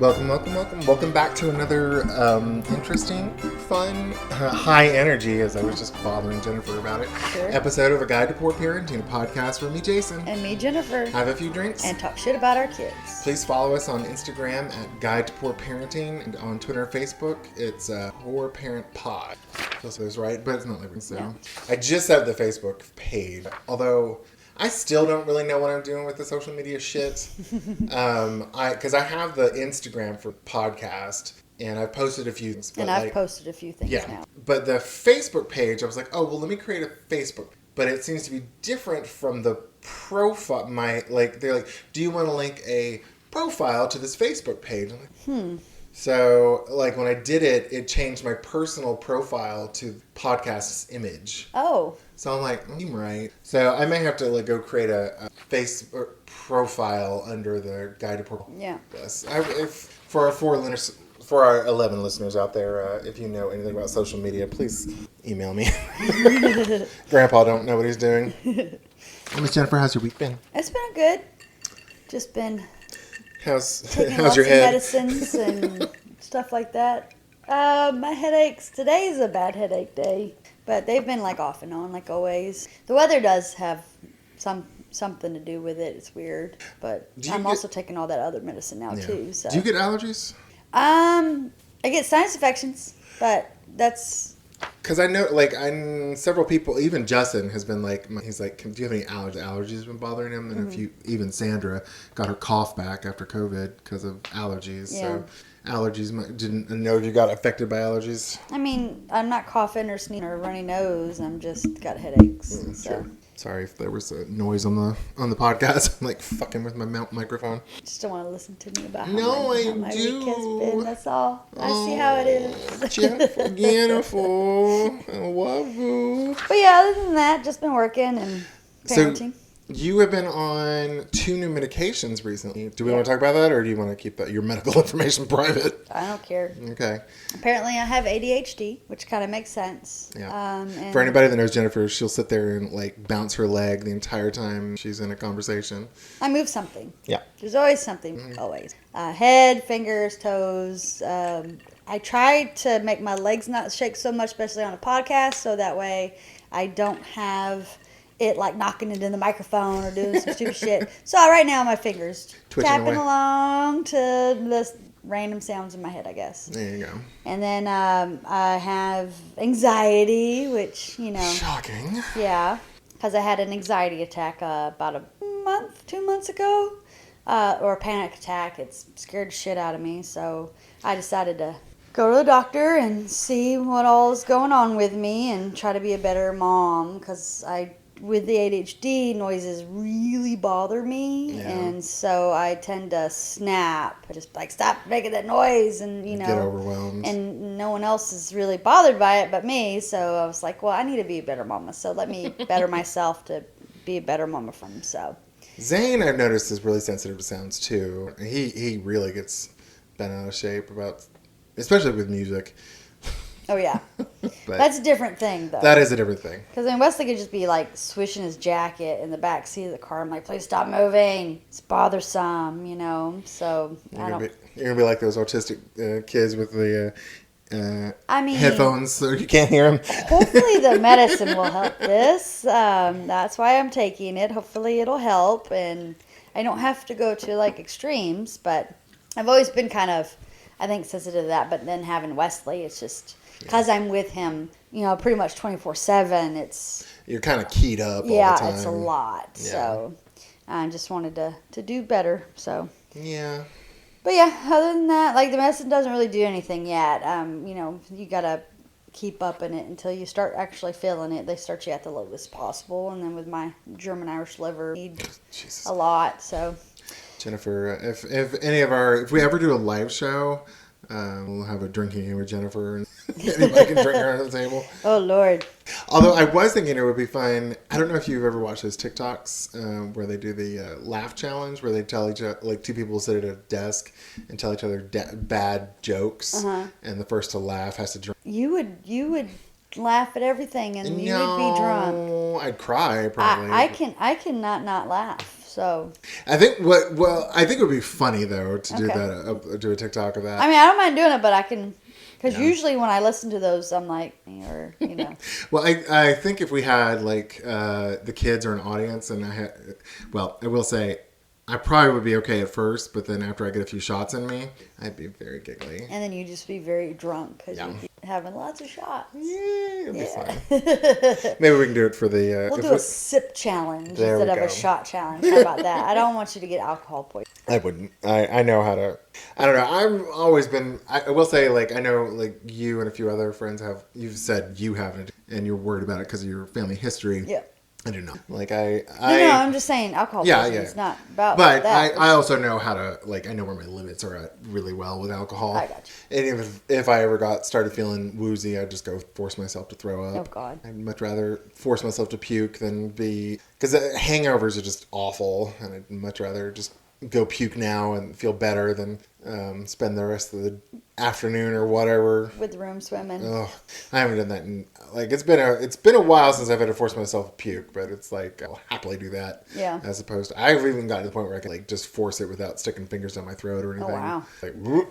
Welcome, welcome, welcome. Welcome back to another interesting, fun, high energy, as I was just bothering Jennifer about it, episode of A Guide to Poor Parenting, a podcast with me, Jason. And me, Jennifer. Have a few drinks. And talk shit about our kids. Please follow us on Instagram at Guide to Poor Parenting, and on Twitter and Facebook, it's Poor Parent Pod. Feels it was right, but it's not like so. No. I just have the Facebook page, although I still don't really know what I'm doing with the social media shit. Because I have the Instagram for podcast, and I've posted a few things. And I've posted a few things now. But the Facebook page, I was like, oh, well, let me create a Facebook. But it seems to be different from the profile. They're like, do you want to link a profile to this Facebook page? I'm like, So, when I did it, it changed my personal profile to podcast's image. Oh. So I'm like, I'm right. So I may have to go create a Facebook profile under the Guide to Poor. Yeah. Yes. For our 11 listeners out there, if you know anything about social media, please email me. Grandpa don't know what he's doing. Miss Jennifer, how's your week been? It's been good. Just been how's your head? Medicines and stuff like that. My headaches. Today is a bad headache day, but they've been off and on always. The weather does have something to do with it. It's weird, but I'm also taking all that other medicine now too. So. Do you get allergies? I get sinus infections, but that's because I know several people, even Justin has been he's like, do you have any allergies been bothering him? And even Sandra got her cough back after COVID because of allergies. Yeah. So allergies, didn't know if you got affected by allergies. I mean, I'm not coughing or sneezing or runny nose. I'm just got headaches. Sure. Sorry if there was a noise on the podcast. I'm fucking with my microphone. Just don't want to listen to me about how my do. week has been. That's all. I see how it is. Jennifer, I love you. But yeah, other than that, just been working and parenting. So, you have been on 2 new medications recently. Do we want to talk about that, or do you want to keep your medical information private? I don't care. Okay. Apparently, I have ADHD, which kind of makes sense. Yeah. For anybody that knows Jennifer, she'll sit there and bounce her leg the entire time she's in a conversation. I move something. Yeah. There's always something. Always. Head, fingers, toes. I try to make my legs not shake so much, especially on a podcast, so that way I don't have it knocking it in the microphone or doing some stupid shit. So right now my fingers twitching tapping away along to the random sounds in my head, I guess. There you go. And then I have anxiety, which, Shocking. Yeah, because I had an anxiety attack about 2 months ago, or a panic attack. It scared the shit out of me, so I decided to go to the doctor and see what all is going on with me and try to be a better mom, because with the ADHD, noises really bother me, and so I tend to snap. I just stop making that noise, and get overwhelmed. And no one else is really bothered by it but me, so I was like, well, I need to be a better mama, so let me better myself to be a better mama for him, so. Zane, I've noticed, is really sensitive to sounds, too. He really gets bent out of shape especially with music. Oh, yeah. That's a different thing, though. That is a different thing. Because Wesley could just be, swishing his jacket in the back seat of the car. I'm like, please stop moving. It's bothersome, So, You're going to be like those autistic kids with the headphones so you can't hear them. Hopefully the medicine will help this. That's why I'm taking it. Hopefully it'll help. And I don't have to go to, extremes. But I've always been kind of, I think, sensitive to that. But then having Wesley, it's just, because I'm with him, pretty much 24/7, you're kind of keyed up all the time. Yeah, it's a lot. Yeah. So I just wanted to do better. So yeah. But yeah, other than that, the medicine doesn't really do anything yet. You gotta keep up in it until you start actually feeling it. They start you at the lowest possible, and then with my German Irish liver, I need a lot. So Jennifer, if we ever do a live show, we'll have a drinking game with Jennifer, and anybody can drink around the table. Oh, Lord. Although I was thinking it would be fun. I don't know if you've ever watched those TikToks where they do the laugh challenge, where they tell each other, 2 people sit at a desk and tell each other bad jokes, and the first to laugh has to drink. You would laugh at everything, and you would be drunk. I'd cry probably. I cannot laugh. So I think I think it would be funny though to do that, do a TikTok of that. I mean, I don't mind doing it, but I can, because usually when I listen to those, I'm like, or you know. Well, I think if we had like the kids or an audience, and I will say, I probably would be okay at first, but then after I get a few shots in me, I'd be very giggly. And then you just be very drunk because you'd be having lots of shots. Yeah, it'll be fun. Maybe we can do it for the... we'll do a sip challenge instead of a shot challenge. How about that? I don't want you to get alcohol poisoning. I wouldn't. I know how to... I don't know. I've always been... I will say, like, I know, like, you and a few other friends have... You've said you haven't, and you're worried about it because of your family history. Yeah. I do not. Like, No, I'm just saying alcohol poisoning is not about but that. I also know how to, like, I know where my limits are at really well with alcohol. I got you. And if I ever started feeling woozy, I'd just go force myself to throw up. Oh, God. I'd much rather force myself to puke than be... Because hangovers are just awful, and I'd much rather just go puke now and feel better than spend the rest of the afternoon or whatever with room swimming. Oh, I haven't done that in, like, it's been a while since I've had to force myself to puke, but it's like I'll happily do that. Yeah. As opposed to, I've even gotten to the point where I can like just force it without sticking fingers down my throat or anything. Oh, wow. Like, whoop.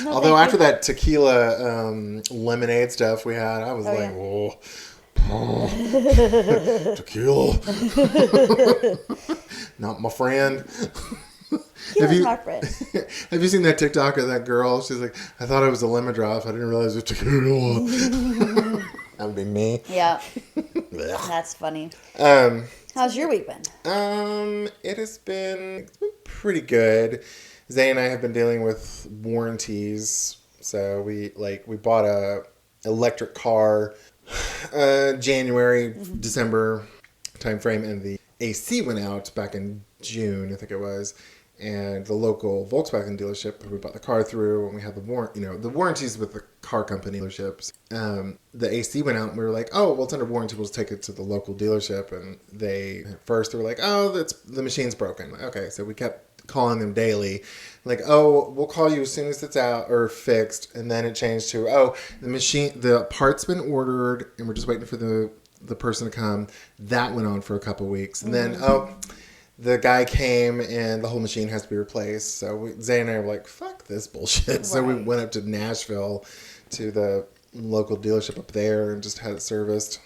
Although after that tequila lemonade stuff we had, I was whoa. Tequila. Not my friend. My friend. Have you seen that TikTok of that girl? She's like, I thought it was a lemon drop. I didn't realize it was tequila. That would be me. Yeah. That's funny. How's your week been? It's been pretty good. Zay and I have been dealing with warranties. So we bought a electric car January, December timeframe, and the AC went out back in June, I think it was. And the local Volkswagen dealership we bought the car through, and we had the warranties with the car company dealerships. The AC went out, and we were like, "Oh, well, it's under warranty. We'll just take it to the local dealership." And they were like, "Oh, the machine's broken." Okay, so we kept calling them daily, like, "Oh, we'll call you as soon as it's out or fixed." And then it changed to, "Oh, the part's been ordered, and we're just waiting for the person to come." That went on for a couple weeks, and then the guy came and the whole machine has to be replaced. So Zay and I were like, fuck this bullshit. Right. So we went up to Nashville to the local dealership up there and just had it serviced.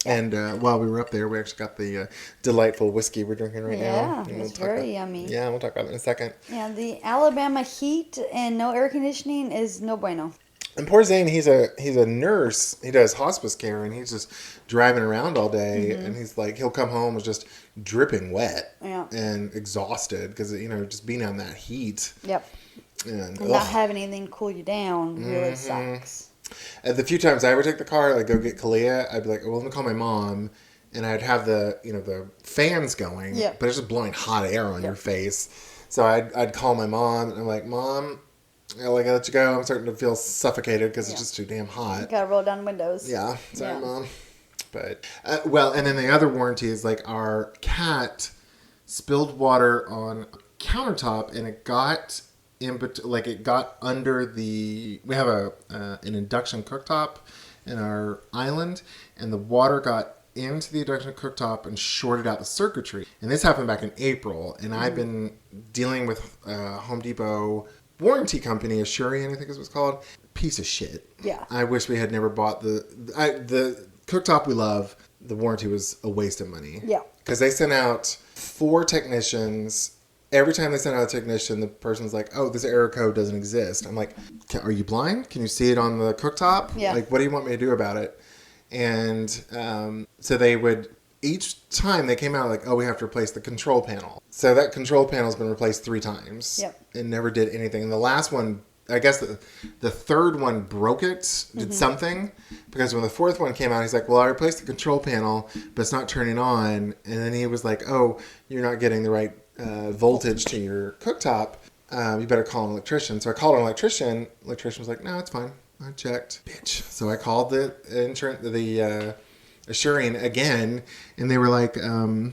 And while we were up there, we actually got the delightful whiskey we're drinking right now. Yeah, it's very yummy. Yeah, we'll talk about it in a second. Yeah, the Alabama heat and no air conditioning is no bueno. And poor Zane, he's a nurse. He does hospice care, and he's just driving around all day. Mm-hmm. And he's like, he'll come home and just dripping wet and exhausted because just being on that heat. Yep. And not having anything to cool you down really sucks. And the few times I would take the car, like go get Kalia, I'd be like, well, let me call my mom, and I'd have the fans going, but it's just blowing hot air on your face. So I'd call my mom, and I'm like, Mom, I gotta let you go. I'm starting to feel suffocated because it's just too damn hot. You gotta roll down the windows. Yeah, sorry, Mom. But and then the other warranty is like our cat spilled water on a countertop, and it got under the. We have an induction cooktop in our island, and the water got into the induction cooktop and shorted out the circuitry. And this happened back in April, and I've been dealing with Home Depot warranty company, Assurian, I think is what it's called. Piece of shit. Yeah. I wish we had never bought the cooktop we love. The warranty was a waste of money. Yeah. Because they sent out 4 technicians. Every time they sent out a technician, the person's like, "Oh, this error code doesn't exist." I'm like, "Are you blind? Can you see it on the cooktop? Yeah. Like, what do you want me to do about it?" And so they would, each time they came out like, "Oh, we have to replace the control panel." So that control panel's been replaced 3 times. Yep. And never did anything. And the last one, I guess the third one broke it, did something. Because when the 4th one came out, he's like, "Well, I replaced the control panel, but it's not turning on." And then he was like, "Oh, you're not getting the right voltage to your cooktop. You better call an electrician." So I called an electrician. Electrician was like, "No, it's fine. I checked." Bitch. So I called the Assurian again, and they were like, "Oh,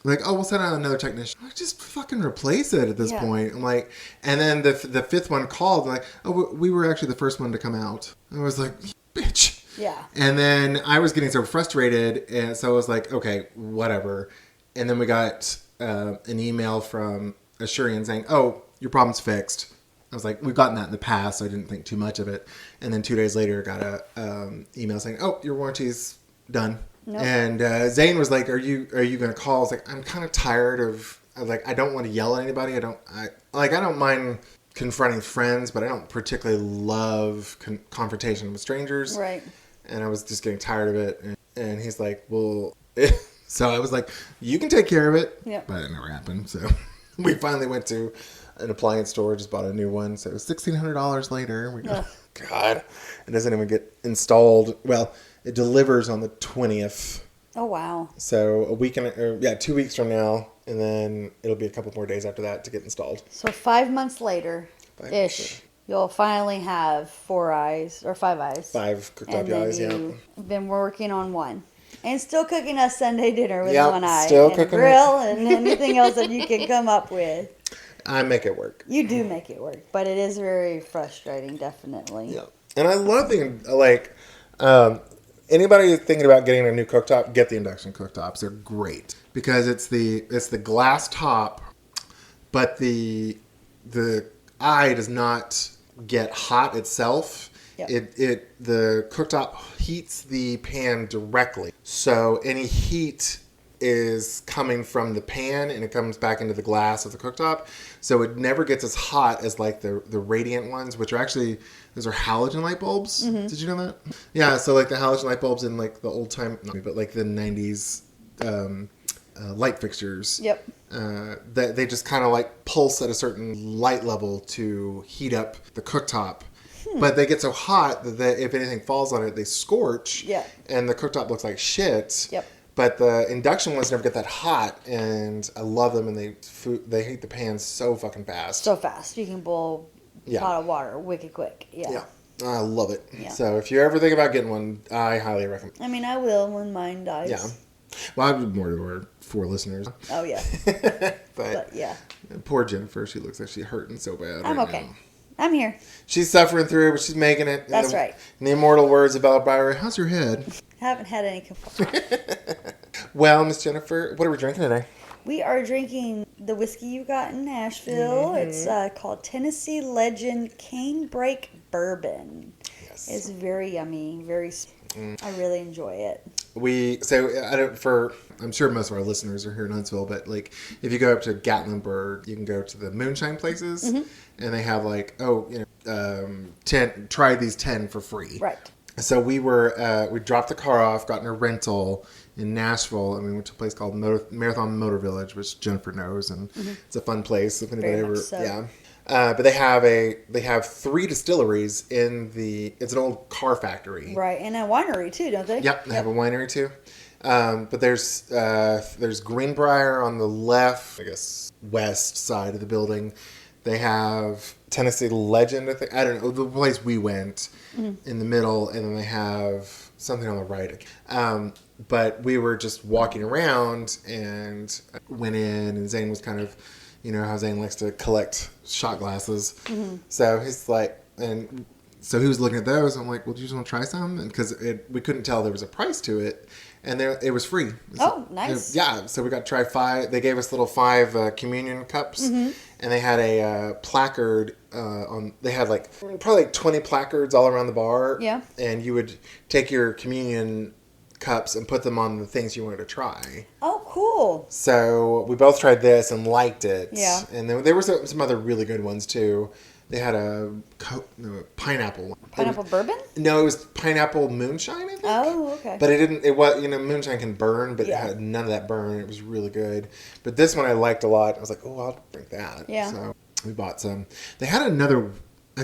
we'll send out another technician." Like, just fucking replace it at this point. I'm like, and then the 5th one called, like, "Oh, we were actually the first one to come out." I was like, bitch. Yeah. And then I was getting so frustrated, and so I was like, okay, whatever. And then we got an email from Asurion saying, "Oh, your problem's fixed." I was like, "We've gotten that in the past, so I didn't think too much of it." And then 2 days later, got a email saying, "Oh, your warranty's done." Nope. And Zane was like, "Are you going to call?" I was like, "I'm kind of tired of. I don't want to yell at anybody. I don't mind confronting friends, but I don't particularly love confrontation with strangers." Right. And I was just getting tired of it. And he's like, "Well," so I was like, "You can take care of it." Yep. But it never happened. So we finally went to an appliance store, just bought a new one. So it was $1,600 later. We go, God, it doesn't even get installed. Well, it delivers on the 20th. Oh, wow. So 2 weeks from now, and then it'll be a couple more days after that to get installed. So 5 months later-ish, you'll finally have 4 eyes, or 5 eyes. 5 cooked up eyes, yeah. You've been working on one. And still cooking us Sunday dinner with one eye. Still and cooking grill and anything else that you can come up with. I make it work. You do make it work, but it is very frustrating, definitely. Yeah. And I love anybody thinking about getting a new cooktop, get the induction cooktops. They're great because it's the glass top, but the eye does not get hot itself. Yep. The cooktop heats the pan directly, so any heat is coming from the pan and it comes back into the glass of the cooktop, so it never gets as hot as like the radiant ones, which are actually, those are halogen light bulbs. Mm-hmm. Did you know that? Yeah, so like the halogen light bulbs in like the old time, but like the 90s light fixtures. Yep. They just kind of like pulse at a certain light level to heat up the cooktop. But they get so hot that if anything falls on it, they scorch. Yeah. And the cooktop looks like shit. Yep. But the induction ones never get that hot, and I love them, and they heat the pan so fucking fast. So fast. You can boil a pot of water wicked quick. Yeah. I love it. Yeah. So if you ever think about getting one, I highly recommend. I mean, I will when mine dies. Yeah. Well, I have more to our 4 listeners. Oh, yeah. but yeah. Poor Jennifer. She looks like she's hurting so bad. I'm okay. Now. I'm here. She's suffering through it, but she's making it. That's right. In the immortal words of Bella Byron, how's your head? Haven't had any complaints. Well, Miss Jennifer, what are we drinking today? We are drinking the whiskey you got in Nashville. Mm-hmm. It's called Tennessee Legend Canebrake Bourbon. Yes. It's very yummy, very I really enjoy it. I'm sure most of our listeners are here in Huntsville, but like if you go up to Gatlinburg, you can go to the moonshine places, mm-hmm. and they have like, 10, try these 10 for free. Right. So we dropped the car off, got in a rental in Nashville, and we went to a place called Marathon Motor Village, which Jennifer knows, and mm-hmm. it's a fun place if anybody ever, so. Yeah. But they have 3 distilleries it's an old car factory. Right, and a winery too, don't they? Yep, they have a winery too. But there's Greenbrier on the left, I guess, west side of the building. They have Tennessee Legend, I think. I don't know, the place we went mm-hmm. in the middle, and then they have something on the right. But we were just walking around and went in, and Zane was kind of, how Zane likes to collect shot glasses. Mm-hmm. So he's like, so he was looking at those. I'm like, well, do you just want to try some? Because we couldn't tell there was a price to it. And it was free. Oh, nice. Yeah, so we got to try 5. They gave us little 5 communion cups. Mm-hmm. And they had a placard they had probably 20 placards all around the bar. Yeah. And you would take your communion cups and put them on the things you wanted to try. Oh, cool. So we both tried this and liked it. Yeah. And then there were some other really good ones too. They had a pineapple one. Pineapple bourbon? No, it was pineapple moonshine, I think. Oh, okay. But it was, moonshine can burn, but it had none of that burn. It was really good. But this one I liked a lot. I was like, oh, I'll drink that. Yeah. So we bought some. They had I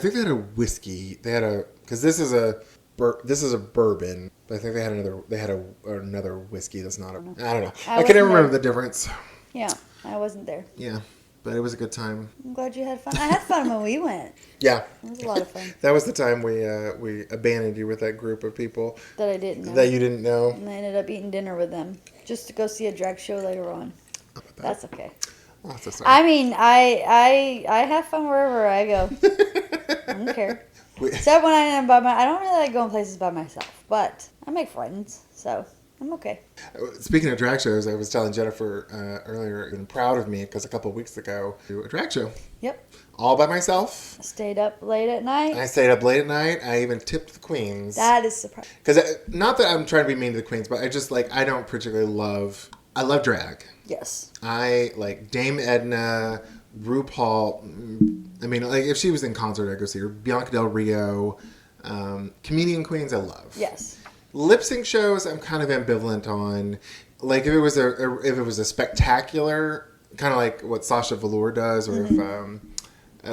think they had a whiskey. Because this is a bourbon. But I think they had another whiskey that's not I don't know. I can never remember the difference. Yeah, I wasn't there. Yeah. But it was a good time. I'm glad you had fun. I had fun when we went. Yeah. It was a lot of fun. That was the time we abandoned you with that group of people. That I didn't know. That you didn't know. And I ended up eating dinner with them. Just to go see a drag show later on. That's okay. Oh, so sorry. I mean, I have fun wherever I go. I don't care. Except when I don't really like going places by myself. But I make friends, so. I'm okay. Speaking of drag shows, I was telling Jennifer earlier, I'm proud of me because a couple of weeks ago, I did a drag show. Yep. All by myself. I stayed up late at night. I stayed up late at night. I even tipped the queens. That is surprising. Because, not that I'm trying to be mean to the queens, but I just, like, I don't particularly love, I love drag. Yes. I, like, Dame Edna, RuPaul, I mean, like, if she was in concert, I'd go see her. Bianca Del Rio, comedian queens, I love. Yes. Lip sync shows, I'm kind of ambivalent on. Like, if it was a spectacular, kind of like what Sasha Velour does, or if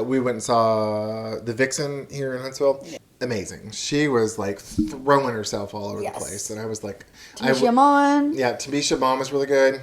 we went and saw the Vixen here in Huntsville, amazing. She was like throwing herself all over the place, and I was like, Tamisha Mon. Yeah, Tamisha Mon was really good.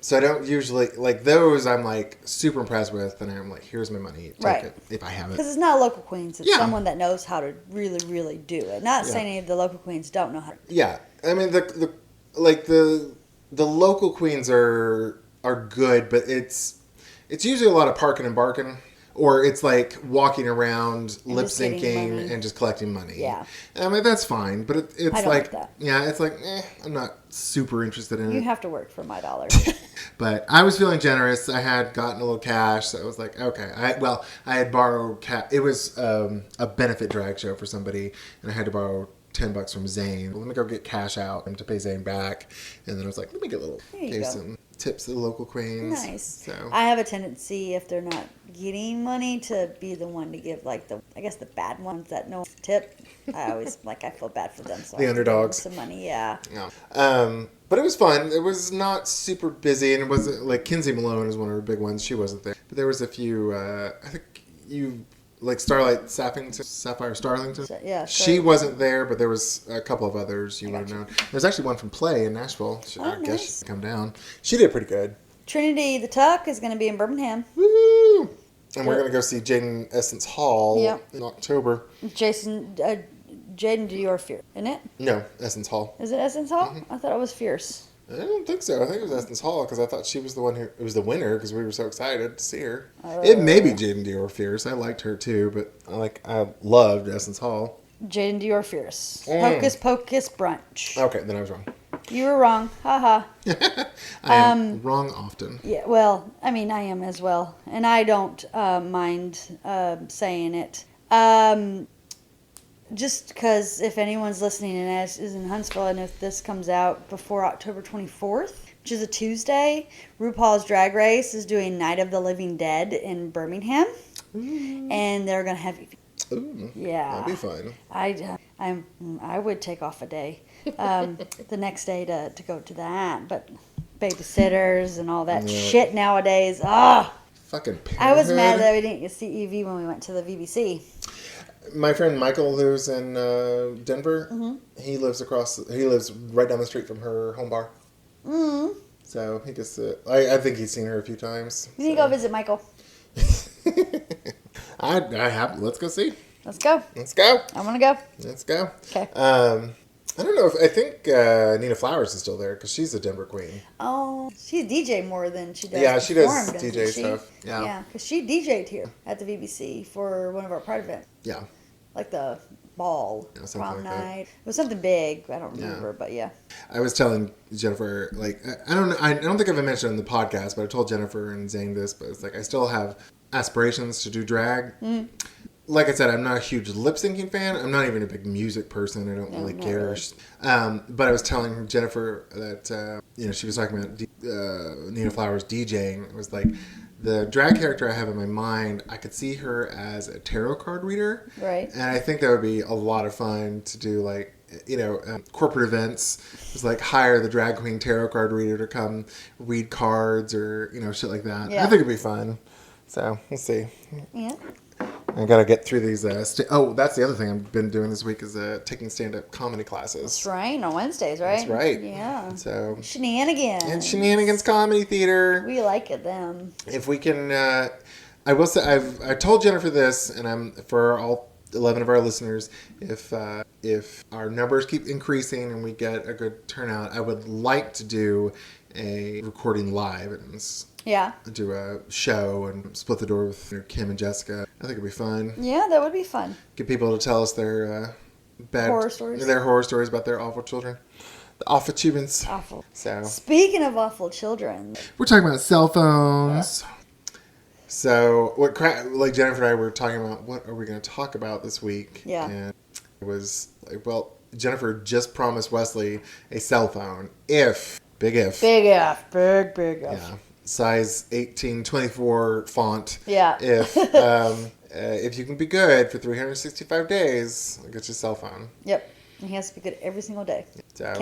So I don't usually like those. I'm like super impressed with, and I'm like, here's my money, take it if I have it. Because it's not local queens; it's someone that knows how to really, really do it. Not saying any of the local queens don't know how to. Yeah, I mean the local queens are good, but it's usually a lot of parking and barking. Or it's like walking around, lip syncing, and just collecting money. Yeah. I mean, that's fine, but it's I don't like that. Yeah, it's like, I'm not super interested in it. You have to work for my dollar. But I was feeling generous. I had gotten a little cash, so I was like, okay. I had borrowed cash. It was a benefit drag show for somebody, and I had to borrow $10 from Zane. Let me go get cash out and to pay Zane back. And then I was like, let me get some tips to the local queens. Nice. So I have a tendency, if they're not getting money, to be the one to give, like, the bad ones that no tip. I always, I feel bad for them. So the underdogs. Some money, yeah. But it was fun. It was not super busy, and it wasn't, like, Kinsey Malone is one of her big ones. She wasn't there. But there was a few, I think like Sapphire Starlington. Yeah. She wasn't there, but there was a couple of others you would have known. There's actually one from Play in Nashville. I guess she could come down. She did pretty good. Trinity the Tuck is going to be in Birmingham. Woo! And we're going to go see Jaden Essence Hall in October. Jaden Dior Fierce, isn't it? No, Essence Hall. Is it Essence Hall? Mm-hmm. I thought it was Fierce. I don't think so. I think it was Essence Hall because I thought she was the one it was the winner because we were so excited to see her. It may be Jaden Dior Fierce. I liked her too, but I loved Essence Hall. Jaden Dior Fierce. Hocus Pocus Brunch. Okay, then I was wrong. You were wrong. Haha. I am wrong often. Yeah, well, I mean, I am as well. And I don't mind saying it. Just because if anyone's listening and is in Huntsville, and if this comes out before October 24th, which is a Tuesday, RuPaul's Drag Race is doing Night of the Living Dead in Birmingham. Ooh. And they're going to have... Ooh, yeah. That'd be fun. I would take off a day the next day to go to that, but babysitters and all that shit nowadays. Fucking parenthood. I was mad that we didn't get to see Evie when we went to the VBC. My friend Michael, who's in Denver, he lives right down the street from her home bar. Mm-hmm. So he gets to, I think he's seen her a few times. You need to go visit Michael. I have. Let's go see. Let's go. Let's go. I want to go. Let's go. Okay. I don't know I think Nina Flowers is still there because she's a Denver queen. Oh, she's DJ more than she does. Yeah, she does DJ stuff. Yeah. Yeah, because she DJ'd here at the VBC for one of our Pride events. Yeah. Like the ball, prom night. It was something big. I don't remember, but yeah. I was telling Jennifer, like, I don't think I've mentioned it in the podcast, but I told Jennifer and Zane this, but it's like I still have aspirations to do drag. Mm. Like I said, I'm not a huge lip syncing fan. I'm not even a big music person. I don't really care. Really. But I was telling Jennifer that she was talking about Nina Flowers DJing. It was like the drag character I have in my mind. I could see her as a tarot card reader, right? And I think that would be a lot of fun to do, like corporate events. Just like hire the drag queen tarot card reader to come read cards or shit like that. Yeah. I think it'd be fun. So we'll see. Yeah. I gotta get through these. That's the other thing I've been doing this week is taking stand-up comedy classes. That's right, on Wednesdays, right? That's right. Yeah. So Shenanigans. And Shenanigans Comedy Theater. We like it, them. If we can, I will say I told Jennifer this, and I'm for all 11 of our listeners. If our numbers keep increasing and we get a good turnout, I would like to do a recording live and do a show and split the door with Kim and Jessica. I think it'd be fun. Yeah, that would be fun. Get people to tell us their bad horror stories. Their horror stories about their awful children. The awful humans. Awful. So Speaking of awful children. we're talking about cell phones. So like Jennifer and I were talking about what are we going to talk about this week? Yeah. And it was like, well, Jennifer just promised Wesley a cell phone if, big if. Big F. Big F. Yeah. Size 1824 font. Yeah. If you can be good for 365 days, I'll get you a cell phone. Yep. And he has to be good every single day. So,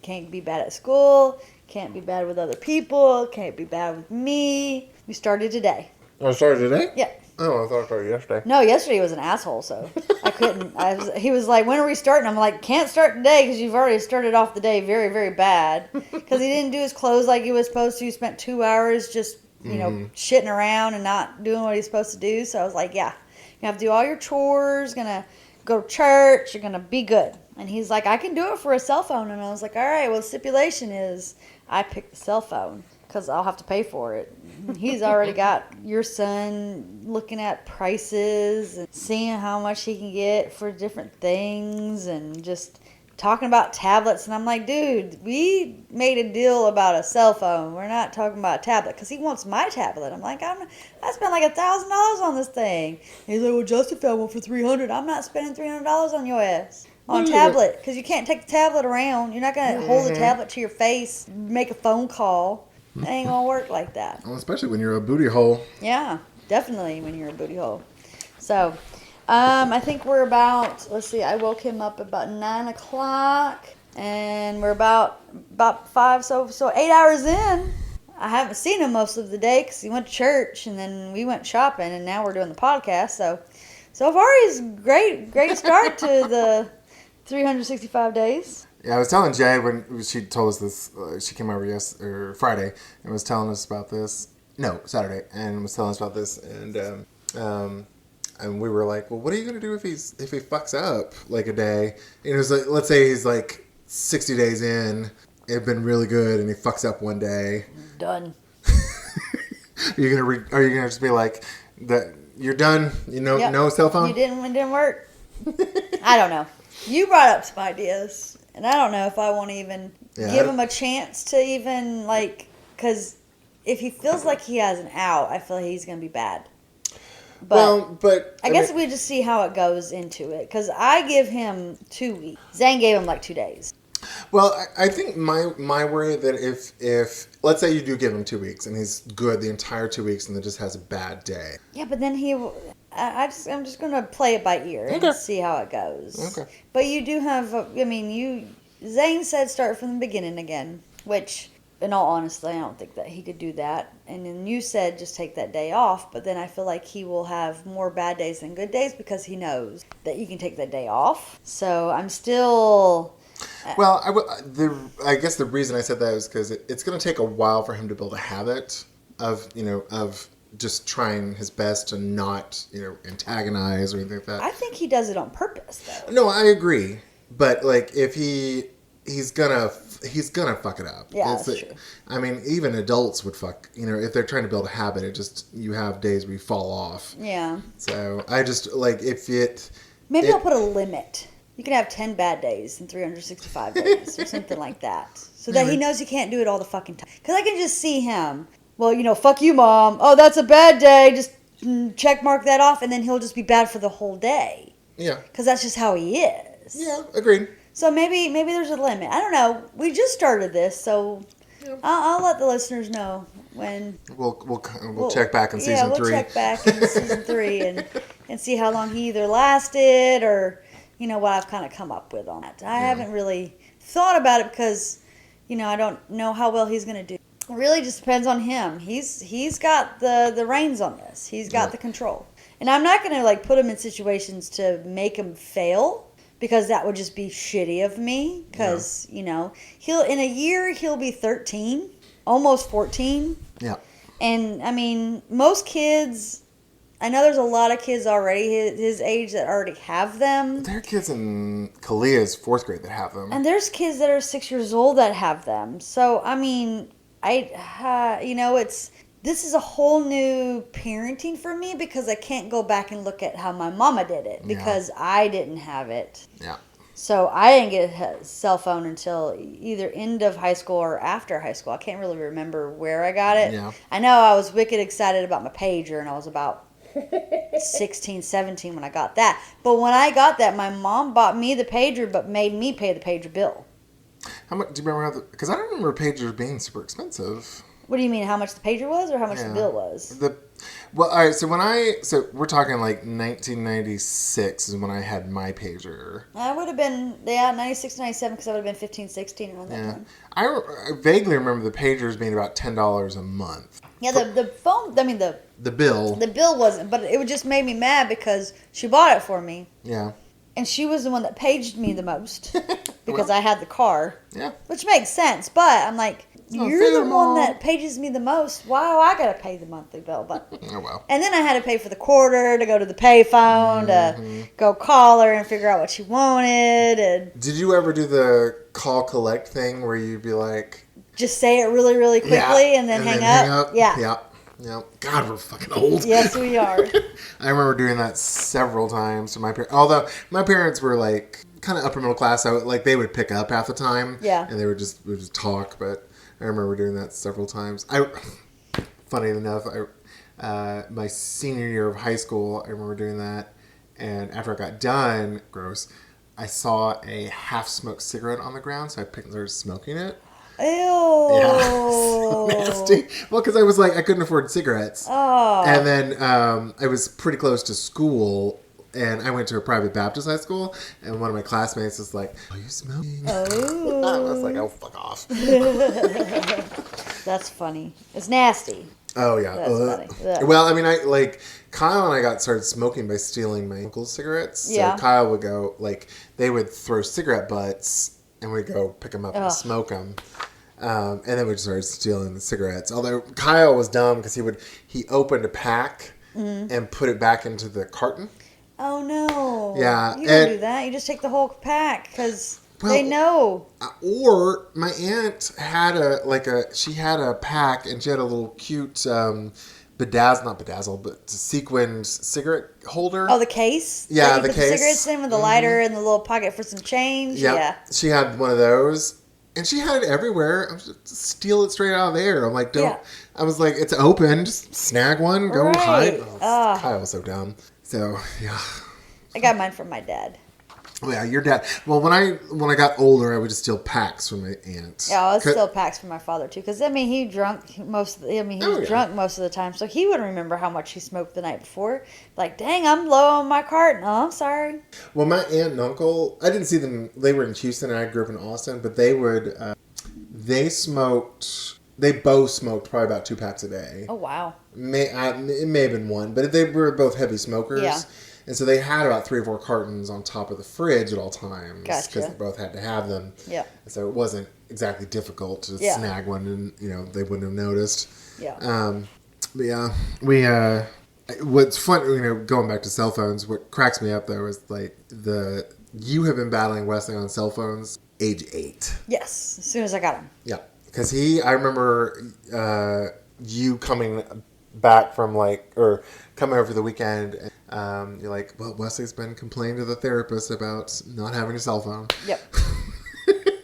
Can't be bad at school. Can't be bad with other people. Can't be bad with me. We started today. Oh, it started today? Yeah. Oh, I thought it started yesterday. No, yesterday he was an asshole, so I couldn't. He was like, when are we starting? I'm like, can't start today because you've already started off the day very, very bad. Because he didn't do his clothes like he was supposed to. He spent 2 hours just, shitting around and not doing what he's supposed to do. So I was like, yeah, you have to do all your chores, gonna go to church, you're gonna be good. And he's like, I can do it for a cell phone. And I was like, all right, well, the stipulation is I pick the cell phone because I'll have to pay for it. He's already got your son looking at prices and seeing how much he can get for different things and just talking about tablets. And I'm like, dude, we made a deal about a cell phone. We're not talking about a tablet because he wants my tablet. I'm like, I spent like $1,000 on this thing. He's like, well, Justin found one for $300. I'm not spending $300 on your ass. On tablet, because you can't take the tablet around. You're not going to hold the tablet to your face, make a phone call. It ain't going to work like that. Well, especially when you're a booty hole. Yeah, definitely when you're a booty hole. So, I think we're about, let's see, I woke him up about 9 o'clock, and we're about 5, so 8 hours in. I haven't seen him most of the day because he went to church, and then we went shopping, and now we're doing the podcast. So far, he's great start to the 365 days. Yeah, I was telling Jay when she told us this. She came over Friday and was telling us about this. No, Saturday, and was telling us about this, and we were like, well, what are you gonna do if he fucks up like a day? And it was like, let's say he's like 60 days in, it'd been really good, and he fucks up one day. Done. Are you gonna just be like that? You're done. No cell phone. It didn't work. I don't know. You brought up some ideas, and I don't know if I want to even give him a chance to even, because if he feels like he has an out, I feel like he's going to be bad. But I guess we just see how it goes into it, because I give him 2 weeks. Zane gave him 2 days. Well, I think my worry that if let's say you do give him 2 weeks and he's good the entire 2 weeks and then just has a bad day. Yeah, but then I'm just gonna play it by ear and see how it goes. Okay. But you do have, Zane said start from the beginning again, which, in all honesty, I don't think that he could do that. And then you said just take that day off, but then I feel like he will have more bad days than good days because he knows that you can take that day off. So I'm still. Well, I guess the reason I said that is because it's going to take a while for him to build a habit of just trying his best to not antagonize or anything like that. I think he does it on purpose, though. No, I agree, but if he's gonna fuck it up. Yeah, that's true. I mean, even adults would fuck. If they're trying to build a habit, you have days where you fall off. Yeah. So I just Maybe I'll put a limit. You can have 10 bad days in 365 days or something like that. So that he knows he can't do it all the fucking time. Because I can just see him, well, fuck you, Mom. Oh, that's a bad day. Just check mark that off. And then he'll just be bad for the whole day. Yeah. Because that's just how he is. Yeah, agreed. So maybe there's a limit. I don't know. We just started this, so I'll let the listeners know when. We'll check back in season 3. Yeah, we'll check back in season 3 and see how long he either lasted or... what I've kind of come up with on that. I haven't really thought about it because, I don't know how well he's going to do. It really just depends on him. He's got the reins on this. He's got the control. And I'm not going to put him in situations to make him fail because that would just be shitty of me because, he'll in a year he'll be 13, almost 14. Yeah. And I mean, most kids, I know there's a lot of kids already his age that already have them. There are kids in Kalia's 4th grade that have them. And there's kids that are 6 years old that have them. So, I mean, this is a whole new parenting for me because I can't go back and look at how my mama did it because I didn't have it. Yeah. So I didn't get a cell phone until either end of high school or after high school. I can't really remember where I got it. Yeah. I know I was wicked excited about my pager, and I was about 16, 17 when I got that. But when I got that, my mom bought me the pager but made me pay the pager bill. How much do you remember? Because I don't remember pagers being super expensive. What do you mean? How much the pager was, or how much the bill was? Well, all right. So we're talking like 1996 is when I had my pager. I would have been 96, 97 because I would have been 15, 16 around that time. I vaguely remember the pagers being about $10 a month. Yeah, the phone. I mean the bill. The bill wasn't, but it just made me mad because she bought it for me. Yeah. And she was the one that paged me the most because I had the car. Yeah. Which makes sense, but I'm like, you're the one Mom. that pages me the most. Why do I gotta pay the monthly bill? But Oh well. and then I had to pay for the quarter to go to the payphone to go call her and figure out what she wanted, and Did you ever do the call collect thing where you'd be like, just say it really, really quickly and then hang up? Yeah. Yeah. God, we're fucking old. Yes, we are. I remember doing that several times to my parents. Although my parents were like kind of upper middle class, so like they would pick up half the time. Yeah. And we would just talk. But I remember doing that several times. Funny enough, my senior year of high school, I remember doing that. And after I got done, gross, I saw a half-smoked cigarette on the ground, so I picked and started smoking it. Ew. Yeah, so nasty. Well, because I was like, I couldn't afford cigarettes. Oh. And then I was pretty close to school, and I went to a private Baptist high school, and one of my classmates was like, "Are you smoking?" Oh. I was like, "Oh, fuck off." That's funny. It's nasty. Oh yeah. That's funny. Ugh. Well, I mean, Kyle and I started smoking by stealing my uncle's cigarettes. So Yeah. Kyle would go, like, they would throw cigarette butts, and we'd go pick them up and smoke them. And then we just started stealing the cigarettes. Although Kyle was dumb because he opened a pack and put it back into the carton. Oh no. Yeah, You don't do that. You just take the whole pack because they know. Or my aunt had she had a pack and she had a little cute not bedazzled, but sequined cigarette holder. Oh, the case? Yeah, that you the put case. The cigarettes in with the lighter and the little pocket for some change. Yep. Yeah. She had one of those. And she had it everywhere. I was just steal it straight out of there. I'm like, don't. Yeah. I was like, it's open. Just snag one. Go hide. Right. Kyle was so dumb. So yeah. I got mine from my dad. Oh, yeah, your dad. Well, when I got older, I would just steal packs from my aunt. Yeah, I was still packs from my father too, because he drunk most. He was drunk most of the time, so he wouldn't remember how much he smoked the night before. Like, dang, I'm low on my carton. Oh, I'm sorry. Well, my aunt and uncle, I didn't see them. They were in Houston, and I grew up in Austin. But they would, they smoked. They both smoked probably about 2 packs a day. Oh wow. It may have been one, but they were both heavy smokers. Yeah. And so they had about 3 or 4 cartons on top of the fridge at all times. Gotcha. Because they both had to have them. Yeah. And so it wasn't exactly difficult to snag one and, they wouldn't have noticed. Yeah. But yeah, we, what's fun, going back to cell phones, what cracks me up though is like you have been battling Wesley on cell phones age 8. Yes, as soon as I got him. Yeah. Because I remember you coming back from coming over the weekend. You're like, well, Wesley's been complaining to the therapist about not having a cell phone. Yep.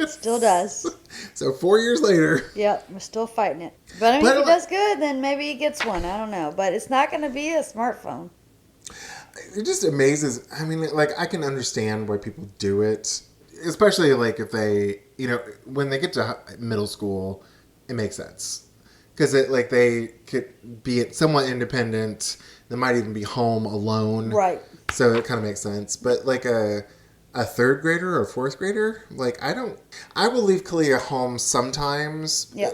Still does. So 4 years later. Yep, we're still fighting it. But I mean, if he does good, then maybe he gets one. I don't know. But it's not going to be a smartphone. It just amazes. I mean, I can understand why people do it. Especially, if they, when they get to middle school, it makes sense. Because, they could be somewhat independent. They might even be home alone. Right. So it kind of makes sense. But, a 3rd grader or a 4th grader, I will leave Kalia home sometimes. Yeah.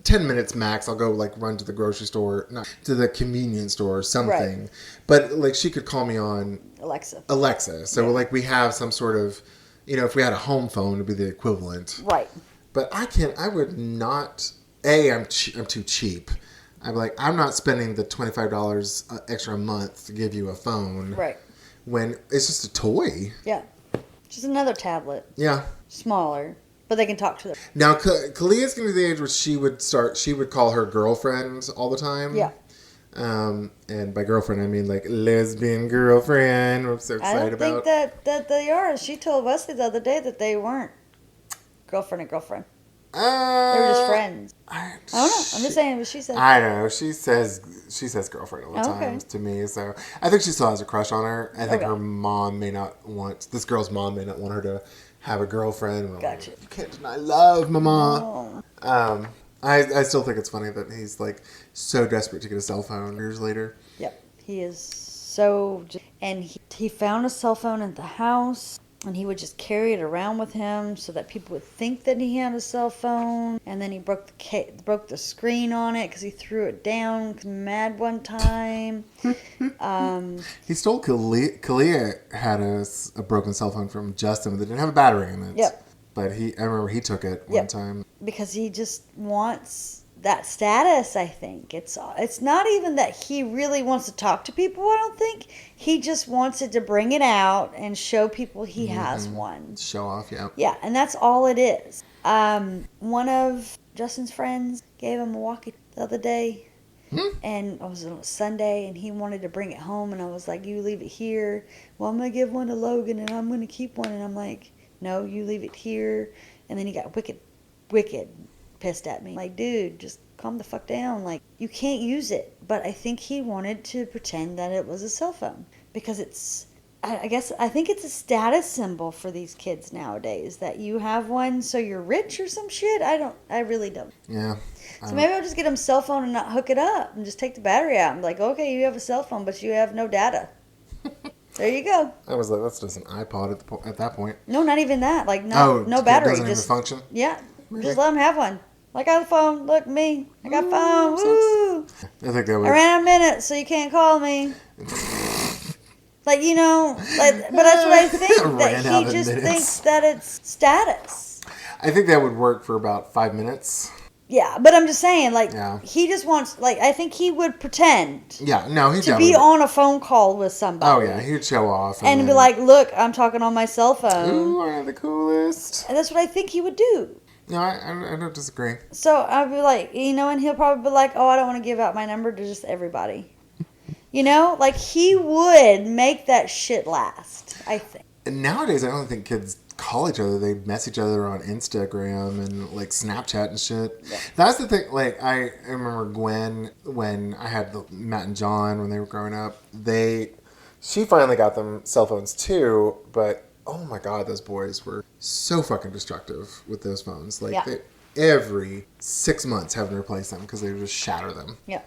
10 minutes max. I'll go, run to the grocery store, not to the convenience store or something. Right. But, she could call me on Alexa. So, we have some sort of, if we had a home phone, it'd be the equivalent. Right. But I would not, I'm too cheap. I'm I'm not spending the $25 extra a month to give you a phone. Right. When it's just a toy. Yeah. Just another tablet. Yeah. Smaller. But they can talk to them. Now, Kalia's going to be the age where she would call her girlfriends all the time. Yeah. And by girlfriend, I mean like lesbian girlfriend. I'm so I excited don't think about. that they are. She told Wesley the other day that they weren't girlfriend and girlfriend. They were just friends. I don't know. I'm just saying what she said. I don't know. She says girlfriend all the Oh, okay. times to me. So I think she still has a crush on her. I think Okay. her mom may not want this girl's mom may not want her to have a girlfriend. Well, Gotcha. You can't deny love, mama. Oh. I still think it's funny that he's like so desperate to get a cell phone years later. Yep. He is so... And he found a cell phone at the house, and he would just carry it around with him so that people would think that he had a cell phone. And then he broke the screen on it because he threw it down mad one time. He stole Kalia had a broken cell phone from Justin that didn't have a battery in it. Yep. But I remember he took it one time. Because he just wants that status, I think. It's not even that he really wants to talk to people, I don't think. He just wants it to bring it out and show people he has one. Show off, yeah. Yeah, and that's all it is. One of Justin's friends gave him a walkie the other day. And it was on Sunday, and he wanted to bring it home, and I was like, you leave it here. Well, I'm going to give one to Logan, and I'm going to keep one. And I'm like, no, you leave it here. And then he got wicked pissed at me. Like, dude, just calm the fuck down. Like, you can't use it. But I think he wanted to pretend that it was a cell phone. Because it's, I think it's a status symbol for these kids nowadays. That you have one so you're rich or some shit. I really don't. Yeah. So maybe I'll just get him a cell phone and not hook it up. And just take the battery out. And be like, okay, you have a cell phone, but you have no data. There you go. I was like, that's just an iPod at that point. No, not even that. Like, no battery. It doesn't Just even function? Yeah. Really? Just let them have one. Like, I got a phone. Look, me. I got a phone. Woo! I think that would... I ran out of minutes, so you can't call me. Like, you know, like, but that's what I think. That he just thinks that it's status. I think that would work for about 5 minutes. Yeah, but I'm just saying, like, he just wants, like, I think he would pretend. Yeah, no, he to be on a phone call with somebody. Oh, yeah, he'd show off. And be like, look, I'm talking on my cell phone. Ooh, I'm the coolest. And that's what I think he would do. No, I don't disagree. So I'd be like, you know, and he'll probably be like, oh, I don't want to give out my number to just everybody. You know? Like, he would make that shit last, I think. And nowadays, I don't think kids call each other. They mess each other on Instagram and like Snapchat and shit. Yeah. That's the thing. Like I remember Gwen when I had Matt and John when they were growing up. She finally got them cell phones too. But oh my god, those boys were so fucking destructive with those phones. Like every 6 months having to replace them because they would just shatter them. Yeah.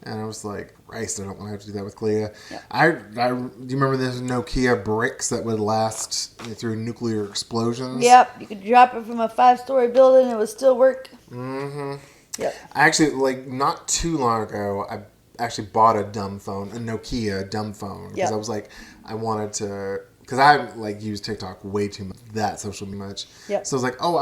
And I was like, Christ, I don't want to have to do that with Clea. Yeah. Do you remember those Nokia bricks that would last through nuclear explosions? Yep. You could drop it from a 5-story building and it would still work. Mm-hmm. Yep. I actually, like, not too long ago, I actually bought a dumb phone, a Nokia dumb phone. Because I was like, I wanted to... Because I, like, use TikTok way too much, that social media much. Yep. So I was like, oh,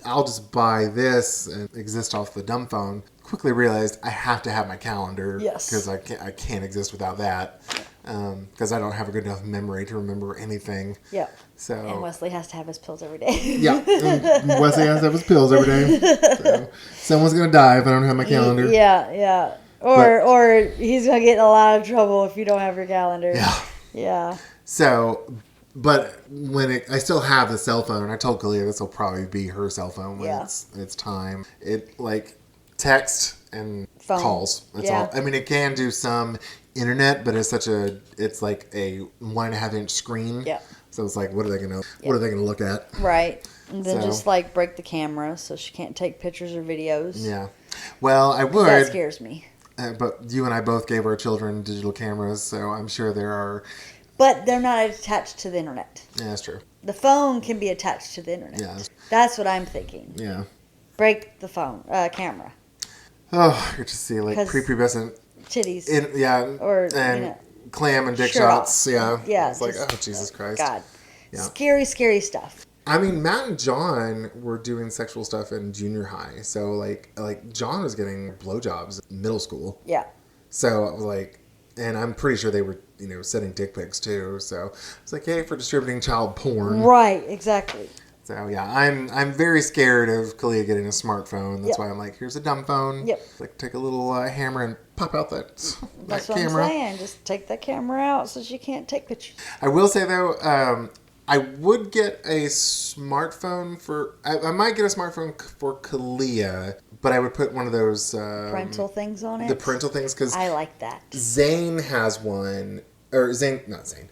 I'll just buy this and exist off the dumb phone. Quickly realized I have to have my calendar. Yes. Because I can't exist without that. Because I don't have a good enough memory to remember anything. Yeah. So. And Wesley has to have his pills every day. Yeah. Wesley has to have his pills every day. So someone's going to die if I don't have my calendar. Yeah, yeah. Or he's going to get in a lot of trouble if you don't have your calendar. Yeah. Yeah. So, but I still have the cell phone, and I told Kalia this will probably be her cell phone when it's time. It like text and phone. Calls. That's all. I mean, it can do some internet, but it's like a 1.5-inch screen. Yeah. So it's like, what are they gonna look at? Right. And then just like break the camera so she can't take pictures or videos. Yeah. Well, I would. That scares me. But you and I both gave our children digital cameras, so I'm sure there are. But they're not attached to the internet. Yeah, that's true. The phone can be attached to the internet. Yeah. That's what I'm thinking. Yeah. Break the phone camera. Oh, you just see like prepubescent titties. And clam and dick shots. Yeah. Yeah. It's like, oh, Jesus Christ. God. Yeah. Scary, scary stuff. I mean, Matt and John were doing sexual stuff in junior high. So like John was getting blowjobs in middle school. Yeah. So I was like, and I'm pretty sure they were, sending dick pics too. So it's like, hey, for distributing child porn. Right, exactly. So yeah, I'm very scared of Kalia getting a smartphone. That's Yep. why I'm like, here's a dumb phone. Yep. Like take a little hammer and pop out that That's that what camera. I'm saying. Just take that camera out so she can't take pictures. I will say though, I would get a smartphone for. I might get a smartphone for Kalia, but I would put one of those Parental things on it. the parental things because I like that. Zane has one, or Zane, not Zane.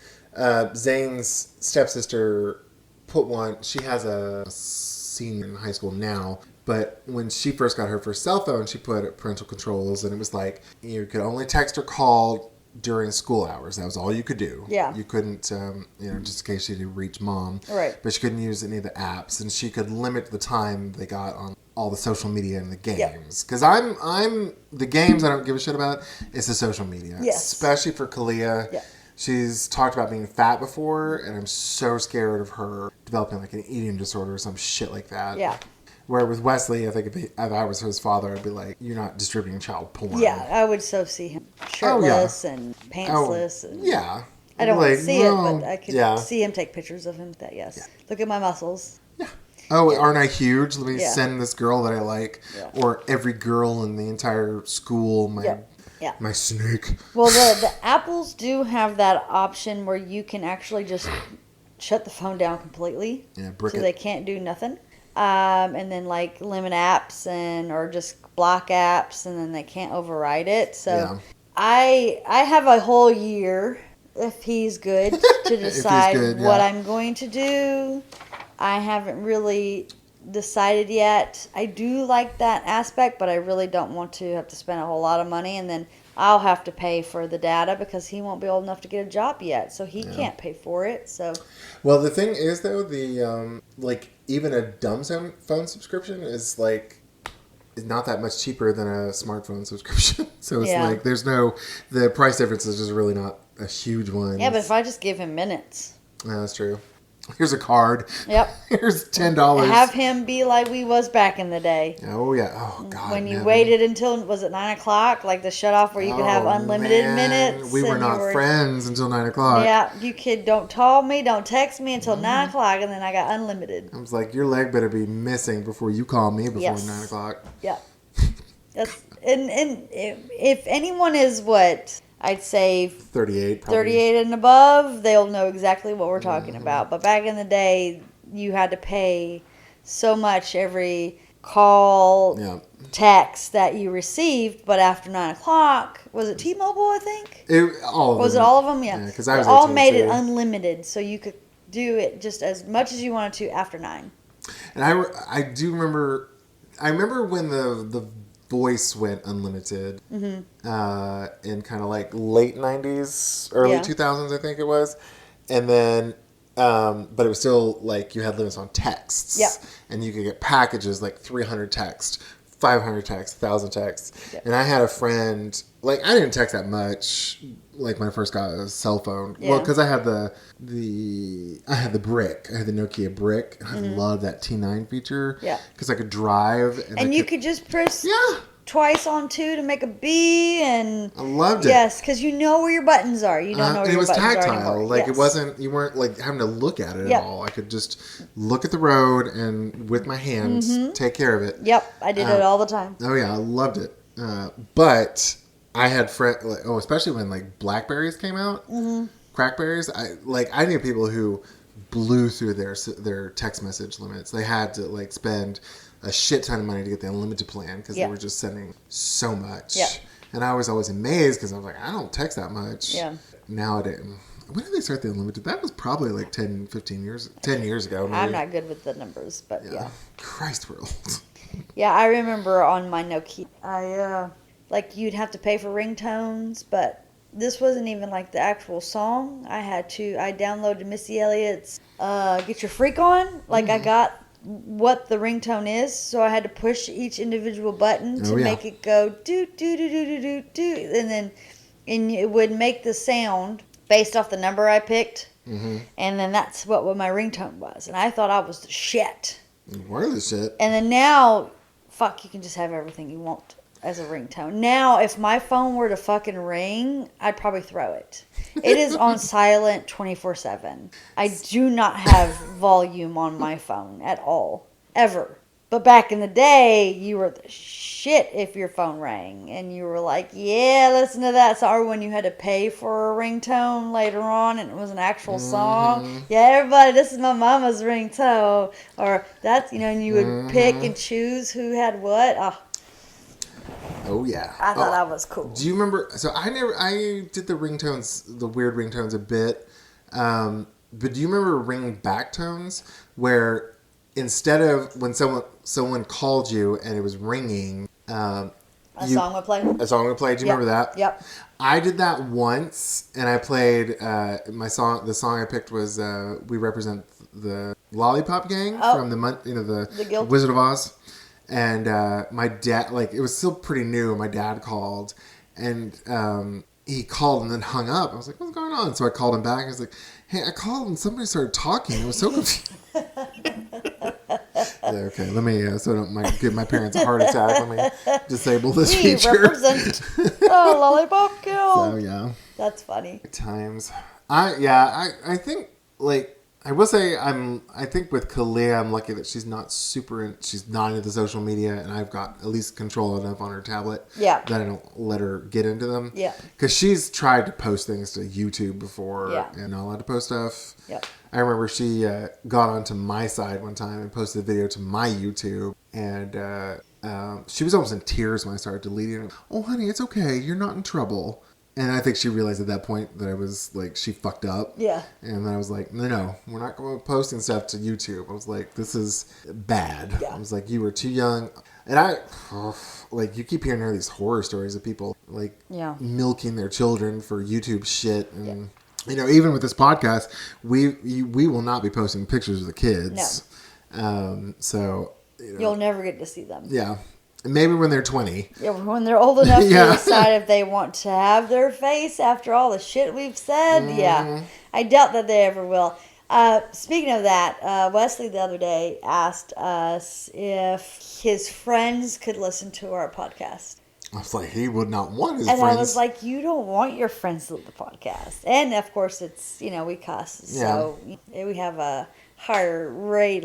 Zane's stepsister put one. She has a senior in high school now, but when she first got her first cell phone, she put parental controls, and it was like you could only text or call during school hours. That was all you could do. Yeah. You couldn't, just in case she didn't reach mom. Right. But she couldn't use any of the apps, and she could limit the time they got on all the social media and the games. Because I'm the games I don't give a shit about. It's the social media. Yes. Especially for Kalia. Yeah. She's talked about being fat before, and I'm so scared of her developing like an eating disorder or some shit like that. Yeah. Where with Wesley, I think if I was his father, I'd be like, you're not distributing child porn. Yeah, I would so see him shirtless and pantsless. And Yeah. I don't want to see it, but I could yeah. see him take pictures of him. That yes. Yeah. Look at my muscles. Oh, aren't I huge? Let me Yeah. send this girl that I like, or every girl in the entire school, my snake. Well, the Apples do have that option where you can actually just shut the phone down completely. Yeah, brick so it. they can't do nothing. And then like limit apps or just block apps, and then they can't override it. So I have a whole year, if he's good, to decide what I'm going to do. I haven't really decided yet. I do like that aspect, but I really don't want to have to spend a whole lot of money, and then I'll have to pay for the data because he won't be old enough to get a job yet, so he can't pay for it. So, well, the thing is though, the even a dumb phone subscription is not that much cheaper than a smartphone subscription. So it's like the price difference is just really not a huge one. Yeah, but if I just give him minutes. Yeah, that's true. Here's a card. Yep. Here's $10. Have him be like we was back in the day. Oh, yeah. Oh, God. When you waited until, was it 9 o'clock? Like the shut off where you could have unlimited minutes. We were not friends until 9 o'clock. Yeah. You kid, don't call me, don't text me until 9 o'clock, and then I got unlimited. I was like, your leg better be missing before you call me before 9 o'clock. Yeah. That's, and if anyone is what... I'd say 38 probably. 38 and above, they'll know exactly what we're talking about. But back in the day, you had to pay so much every call, text that you received. But after 9 o'clock, was it T-Mobile, I think? Was it all of them? Yeah. Because I was all made it unlimited, so you could do it just as much as you wanted to after 9. And I do remember, when the voice went unlimited in kind of like late 90s, early 2000s, I think it was. And then, but it was still like you had limits on texts. Yep. And you could get packages like 300 texts, 500 texts, 1,000 texts. Yep. And I had a friend, like I didn't text that much, like when I first got a cell phone. Yeah. Well, because I had the brick. I had the Nokia brick. And I loved that T9 feature. Yeah. Because I could drive. And you could just press twice on 2 to make a B. And I loved it. Yes, because you know where your buttons are. You don't know where your buttons are anymore. It was tactile. Like you weren't like having to look at it at all. I could just look at the road and with my hands take care of it. Yep, I did it all the time. Oh yeah, I loved it. But I had friends, especially when like Blackberries came out, Crackberries. I knew people who blew through their text message limits. They had to like spend a shit ton of money to get the unlimited plan because they were just sending so much. Yeah. And I was always amazed because I was like, I don't text that much. Yeah. Nowadays, when did they start the unlimited? That was probably like 10 years ago. Maybe. I'm not good with the numbers, but yeah. Christ, we're old. Yeah, I remember on my Nokia, you'd have to pay for ringtones, but this wasn't even like the actual song. I downloaded Missy Elliott's Get Your Freak On. I got what the ringtone is, so I had to push each individual button to make it go do do do do do do do, and it would make the sound based off the number I picked, and then that's what my ringtone was, and I thought I was the shit. You were the shit. And then now, you can just have everything you want. as a ringtone. Now, if my phone were to fucking ring, I'd probably throw it. It is on silent 24/7. I do not have volume on my phone at all. Ever. But back in the day, you were the shit if your phone rang. And you were like, yeah, listen to that song. Or when you had to pay for a ringtone later on and it was an actual song. Yeah, everybody, this is my mama's ringtone. Or that's, and you would pick and choose who had what. Oh, yeah. I thought that was cool. Do you remember? So I did the weird ringtones a bit. But do you remember ring back tones where instead of when someone called you and it was ringing, a song would play? A song would play. Do you remember that? Yep. I did that once, and I played my song. The song I picked was "We Represent the Lollipop Gang" from the Wizard of Oz. And my dad, it was still pretty new. My dad called, and he called and then hung up. I was like, "What's going on?" So I called him back. I was like, "Hey, I called and somebody started talking. It was so confused." Yeah, okay, let me, so I don't give my parents a heart attack, let me disable this feature. We represent Lollipop Kill. So, yeah. That's funny. Times. I think, I will say I think with Kalia, I'm lucky that she's not she's not into social media, and I've got at least control enough on her tablet that I don't let her get into them. Yeah. Because she's tried to post things to YouTube before and not allowed to post stuff. Yeah. I remember she got onto my side one time and posted a video to my YouTube, and she was almost in tears when I started deleting it. "Oh, honey, it's okay. You're not in trouble." And I think she realized at that point that I was she fucked up. Yeah. And then I was like, no, we're not going to posting stuff to YouTube. I was like, this is bad. Yeah. I was like, you were too young. And you keep hearing these horror stories of people milking their children for YouTube shit. And, even with this podcast, we will not be posting pictures of the kids. No. So, you'll never get to see them. Yeah. Maybe when they're 20. Yeah, when they're old enough to decide if they want to have their face after all the shit we've said. Mm-hmm. Yeah, I doubt that they ever will. Speaking of that, Wesley the other day asked us if his friends could listen to our podcast. I was like, he would not want his friends. And I was like, you don't want your friends to listen to the podcast. And, of course, it's, we cuss. So we have a higher rate,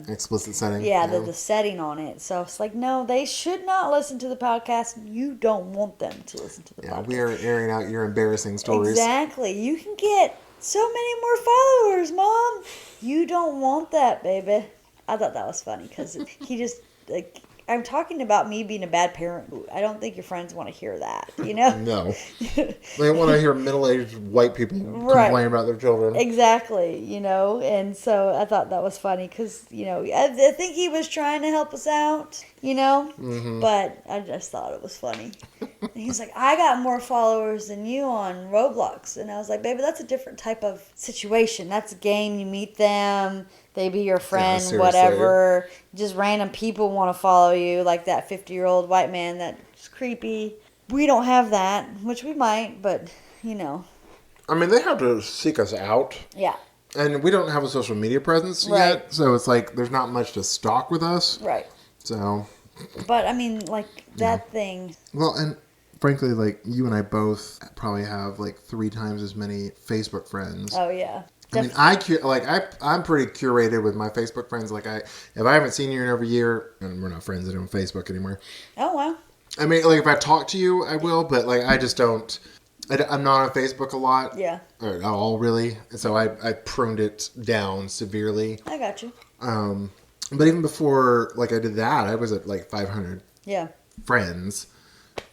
explicit setting. Yeah, the setting on it. So it's like, no, they should not listen to the podcast. You don't want them to listen to the podcast. Yeah, we are airing out your embarrassing stories. Exactly. You can get so many more followers, Mom. You don't want that, baby. I thought that was funny because he just, I'm talking about me being a bad parent. I don't think your friends want to hear that, No. They want to hear middle-aged white people complain about their children. Exactly, and so I thought that was funny because, I think he was trying to help us out, Mm-hmm. But I just thought it was funny. And he's like, I got more followers than you on Roblox. And I was like, baby, that's a different type of situation. That's a game. You meet them. They be your friend, whatever. Just random people want to follow you, like that 50-year-old white man that's creepy. We don't have that, which we might, but, I mean, they have to seek us out. Yeah. And we don't have a social media presence yet, so it's like there's not much to stalk with us. Right. So. But, I mean, that thing. Well, and frankly, you and I both probably have 3 times as many Facebook friends. Oh, yeah. I mean, I'm pretty curated with my Facebook friends. If I haven't seen you in over a year, and we're not friends on Facebook anymore. Oh, wow. I mean, if I talk to you, I will, but I just don't. I'm not on Facebook a lot. Yeah. Or at all, really. So I pruned it down severely. I got you. But even before I did that, I was at 500. Yeah. Friends.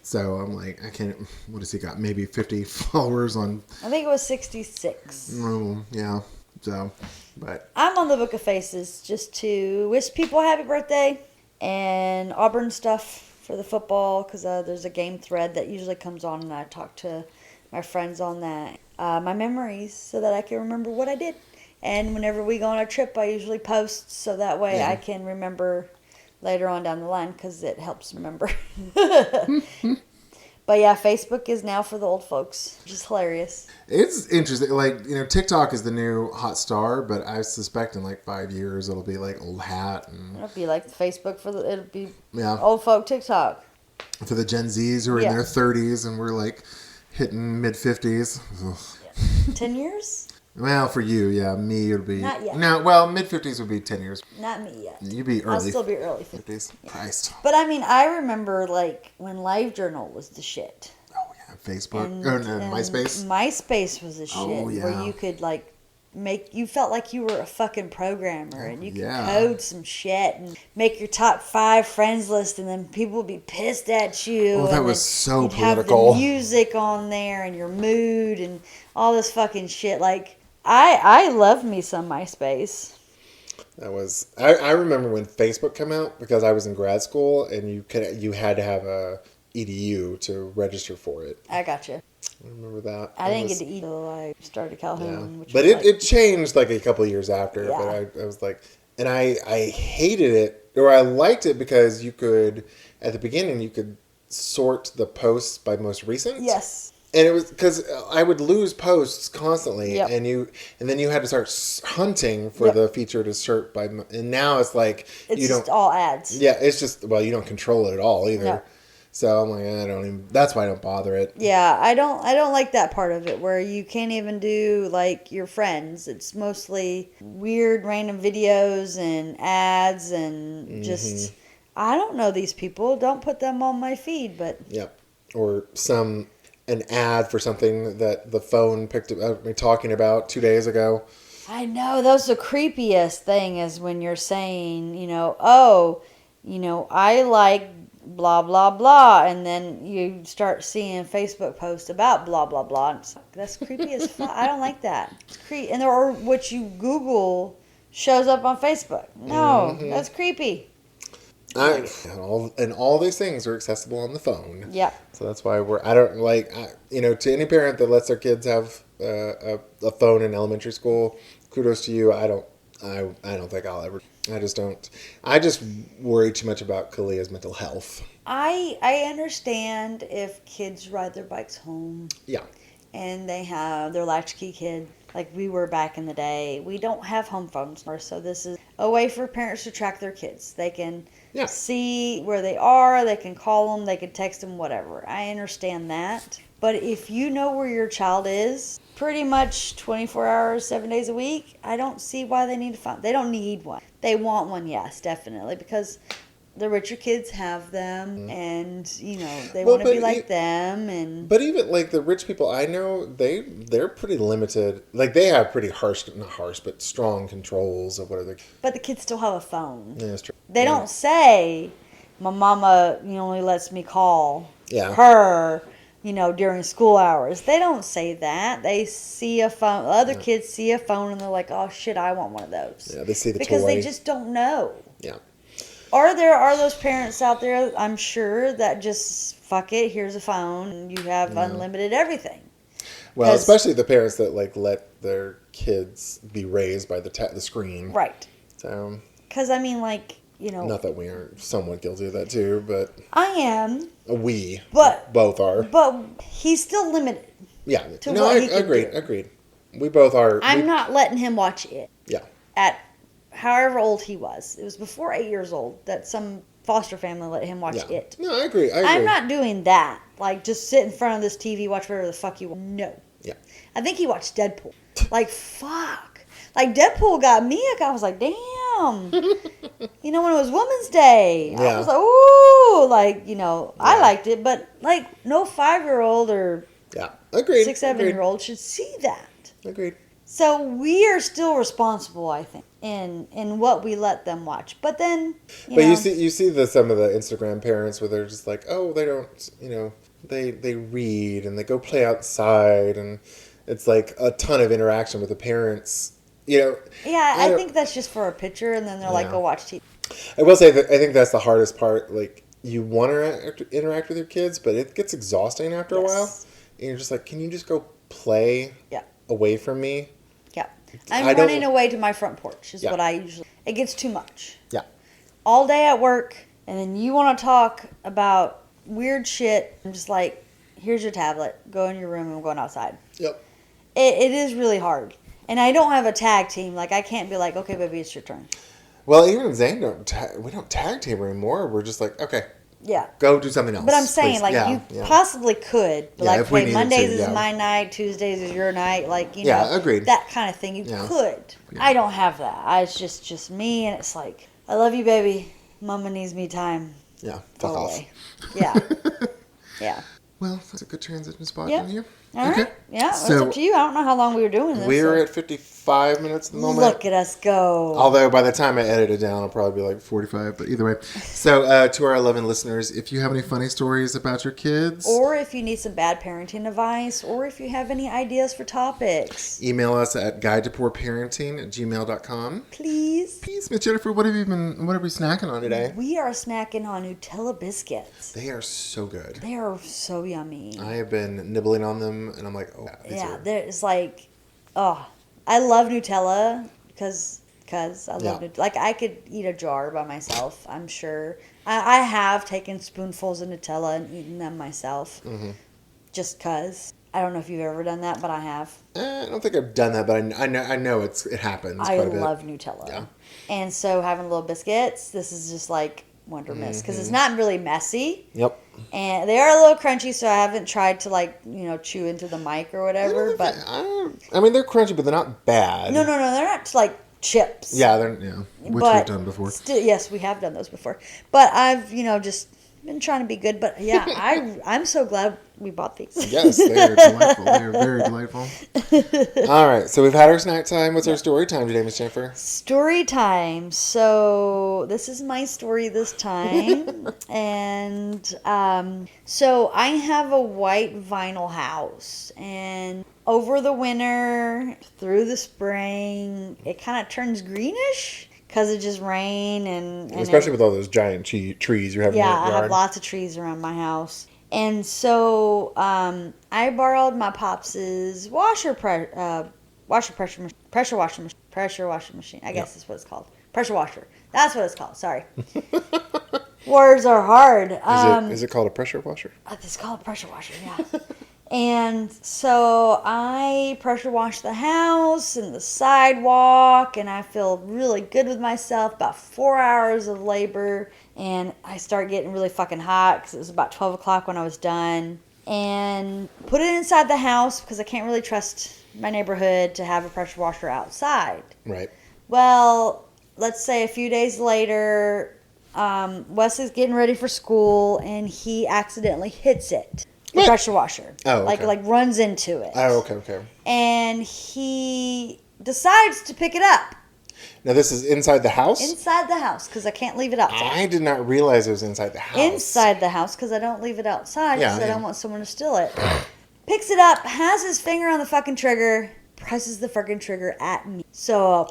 So I'm like, I can't. What has he got? Maybe 50 followers on. I think it was 66. Oh, yeah. So, but I'm on the Book of Faces just to wish people a happy birthday and Auburn stuff for the football because there's a game thread that usually comes on and I talk to my friends on that. My memories so that I can remember what I did. And whenever we go on a trip, I usually post so that way I can remember later on down the line because it helps remember. But yeah, Facebook is now for the old folks, which is hilarious. It's interesting. TikTok is the new hot star, but I suspect in 5 years it'll be old hat. And it'll be Facebook it'll be old folk TikTok. For the Gen Zs who are in their 30s and we're like hitting mid-50s. Yeah. 10 years? Well, for you, yeah. Me, it would be... Not yet. No, well, mid-50s would be 10 years. Not me yet. You'd be early. I'll still be early 50s. Yeah. Christ. But I mean, I remember like when LiveJournal was the shit. Oh, yeah. Facebook. And MySpace. MySpace was the shit. Oh, yeah. Where you could like you felt like you were a fucking programmer and you could code some shit and make your top 5 friends list and then people would be pissed at you. Oh, that was so you'd political. Have the music on there and your mood and all this fucking shit. Like, I loved me some MySpace. That was... I remember when Facebook came out because I was in grad school and you had to have a EDU to register for it. I gotcha. I remember that. I didn't get to eat until I started Calhoun. Yeah. Which but it changed like a couple of years after. Yeah. But I was like... And I hated it, or I liked it because you could... At the beginning, you could sort the posts by most recent. Yes. And it was because I would lose posts constantly, Yep. and then you had to start hunting for the feature to sort by. And now it's like It's you just don't. all ads. Yeah, it's just you don't control it at all either. No. So I'm like, I don't even. That's why I don't bother it. Yeah, I don't like that part of it where you can't even do like your friends. It's mostly weird random videos and ads and just I don't know these people. Don't put them on my feed, but Yep. Or an ad for something that the phone picked up me talking about 2 days ago. I know that's the creepiest thing is when you're saying, I like blah blah blah, and then you start seeing Facebook posts about blah blah blah. It's like, that's creepy as fuck. I don't like that. It's or what you Google shows up on Facebook. No, that's creepy. And all these things are accessible on the phone. Yeah. So that's why to any parent that lets their kids have a phone in elementary school, kudos to you. I don't think I'll ever. I just don't. I just worry too much about Kalia's mental health. I understand if kids ride their bikes home. Yeah. And they have their latchkey kid, like we were back in the day. We don't have home phones anymore, so this is a way for parents to track their kids. They can see where they are, they can call them, they can text them, whatever. I understand that. But if you know where your child is, pretty much 24 hours, 7 days a week, I don't see why they need a phone. They don't need one. They want one, yes, definitely, because the richer kids have them, and they want to be like them. And but even like the rich people I know, they're pretty limited. Like they have pretty not harsh, but strong controls of whatever. But the kids still have a phone. Yeah, that's true. They don't say, "My mama only lets me call her." During school hours. They don't say that. They see a phone. Other kids see a phone and they're like, "Oh shit, I want one of those." Yeah, they see the because toy. they just don't know. Yeah. Or there are those parents out there, I'm sure, that just fuck it. Here's a phone, and you have unlimited everything. Well, especially the parents that let their kids be raised by the screen. Right. So. Because Not that we aren't somewhat guilty of that too, but I am. We. But both are. But he's still limited. Yeah. Agreed. We both are. I'm not letting him watch it. Yeah. At however old he was. It was before 8 years old that some foster family let him watch it. No, I agree. I'm not doing that. Like, just sit in front of this TV, watch whatever the fuck you want. No. Yeah. I think he watched Deadpool. Like, fuck. Like, Deadpool got me. I was like, damn. When it was Women's Day. I was like, ooh. Like, I liked it. But, like, no 5-year-old or agreed. 6, 7-year-old should see that. Agreed. So we are still responsible, I think, in what we let them watch. But then, you see some of the Instagram parents where they're just like, oh, they don't, they read and they go play outside, and it's like a ton of interaction with the parents. Yeah, I think that's just for a picture, and then they're like, go watch TV. I will say that I think that's the hardest part. Like, you want to interact with your kids, but it gets exhausting after a while, and you're just like, can you just go play away from me? Yeah. I'm running away to my front porch is what I usually... It gets too much. Yeah. All day at work, and then you want to talk about weird shit. I'm just like, here's your tablet. Go in your room, and I'm going outside. Yep. It is really hard. And I don't have a tag team. Like, I can't be like, okay, baby, it's your turn. Well, even Zane we don't tag team anymore. We're just like, okay, Yeah. Go do something else. But I'm saying, please. like, Yeah, you yeah. possibly could. But Yeah, like, if we hey, needed Mondays to, is yeah. my night, Tuesdays is your night. Like, you Yeah, know. agreed. That kind of thing. You Yeah. could. Yeah. I don't have that. It's just me, and it's like, I love you, baby. Mama needs me time. Yeah, Go fuck off. away. Yeah. Yeah. Well, that's a good transition spot Yep. in here. All right. Okay. Yeah, it's So- up to you. I don't know how long we were doing this. We're so. at 55 minutes at the moment. Look at us go. Although by the time I edit it down, it'll probably be like 45. But either way. So to our 11 listeners, if you have any funny stories about your kids, Or if you need some bad parenting advice, or if you have any ideas for topics, email us at guidetopoorparenting@gmail.com. please. Peace, Miss Jennifer. What have we snacking on today? We are snacking on Nutella biscuits. They are so good. They are so yummy. I have been nibbling on them, and I'm like, oh, these Yeah, are... there's like, oh, I love Nutella because I love Yeah. Nutella. Like, I could eat a jar by myself, I'm sure. I have taken spoonfuls of Nutella and eaten them myself. Mm-hmm. Just because. I don't know if you've ever done that, but I have. I don't think I've done that, but I know it happens I quite a bit. love Nutella. Yeah. And so having little biscuits, this is just like wonder miss because it's not really messy. Yep. And they are a little crunchy, so I haven't tried to chew into the mic or whatever. But I mean, they're crunchy, but they're not bad. no, they're not like chips. Yeah, which But we've done before. Yes, we have done those before. But I've just been trying to be good. But yeah, I'm so glad we bought these. Yes, they are delightful. They are very delightful. All right, so we've had our snack time. What's our story time today, Miss Jennifer? Story time. So this is my story this time. And so I have a white vinyl house. And over the winter, through the spring, it kind of turns greenish because it just rain. And Especially with all those giant trees you have in your yard. I have lots of trees around my house. And so I borrowed my pops' pressure washing machine. I guess that's what it's called. Pressure washer. That's what it's called. Sorry. Words are hard. Is it called a pressure washer? It's called a pressure washer, yeah. And so I pressure wash the house and the sidewalk, and I feel really good with myself. About 4 hours of labor, and I start getting really fucking hot because it was about 12 o'clock when I was done. And put it inside the house because I can't really trust my neighborhood to have a pressure washer outside. Right. Well, let's say a few days later, Wes is getting ready for school, and he accidentally hits it. The What? pressure washer. Oh, okay. Like runs into it. Oh, okay. And he decides to pick it up Now, this is inside the house? inside the house because I can't leave it outside. I did not realize it was inside the house. Inside the house because I don't leave it outside because Yeah, I yeah. don't want someone to steal it. Picks it up, has his finger on the fucking trigger, presses the fucking trigger at me. So